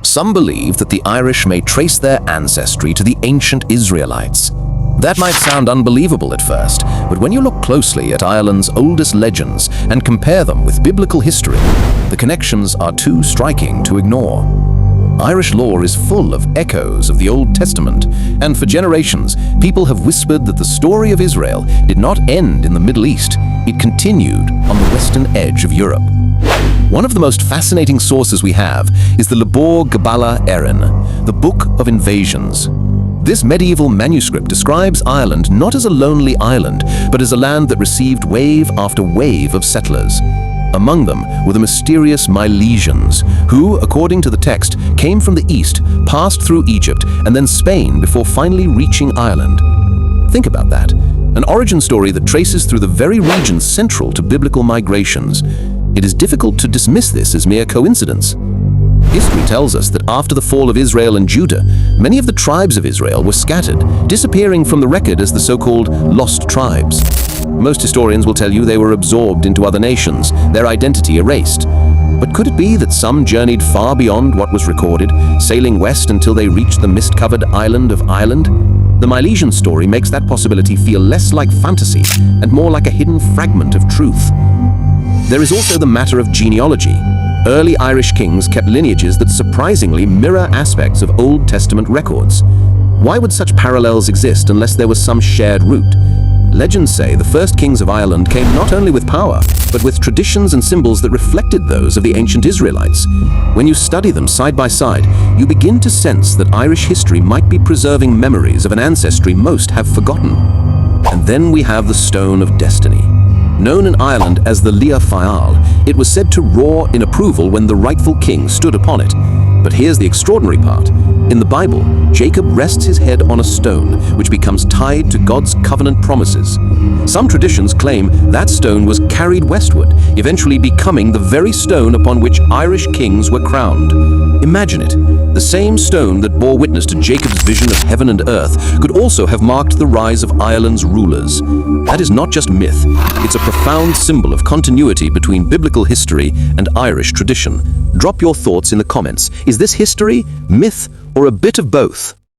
Some believe that the Irish may trace their ancestry to the ancient Israelites. That might sound unbelievable at first, but when you look closely at Ireland's oldest legends and compare them with biblical history, the connections are too striking to ignore. Irish lore is full of echoes of the Old Testament, and for generations, people have whispered that the story of Israel did not end in the Middle East, it continued on the western edge of Europe. One of the most fascinating sources we have is the Lebor Gabála Érenn, the Book of Invasions. This medieval manuscript describes Ireland not as a lonely island, but as a land that received wave after wave of settlers. Among them were the mysterious Milesians, who, according to the text, came from the east, passed through Egypt, and then Spain before finally reaching Ireland. Think about that. An origin story that traces through the very regions central to biblical migrations. It is difficult to dismiss this as mere coincidence. History tells us that after the fall of Israel and Judah, many of the tribes of Israel were scattered, disappearing from the record as the so-called lost tribes. Most historians will tell you they were absorbed into other nations, their identity erased. But could it be that some journeyed far beyond what was recorded, sailing west until they reached the mist-covered island of Ireland? The Milesian story makes that possibility feel less like fantasy and more like a hidden fragment of truth. There is also the matter of genealogy. Early Irish kings kept lineages that surprisingly mirror aspects of Old Testament records. Why would such parallels exist unless there was some shared root? Legends say the first kings of Ireland came not only with power, but with traditions and symbols that reflected those of the ancient Israelites. When you study them side by side, you begin to sense that Irish history might be preserving memories of an ancestry most have forgotten. And then we have the Stone of Destiny. Known in Ireland as the Lia Fáil, it was said to roar in approval when the rightful king stood upon it. But here's the extraordinary part. In the Bible, Jacob rests his head on a stone, which becomes tied to God's covenant promises. Some traditions claim that stone was carried westward, eventually becoming the very stone upon which Irish kings were crowned. Imagine it. The same stone that bore witness to Jacob's vision of heaven and earth could also have marked the rise of Ireland's rulers. That is not just myth. It's a profound symbol of continuity between biblical history and Irish tradition. Drop your thoughts in the comments. Is this history, myth, or a bit of both?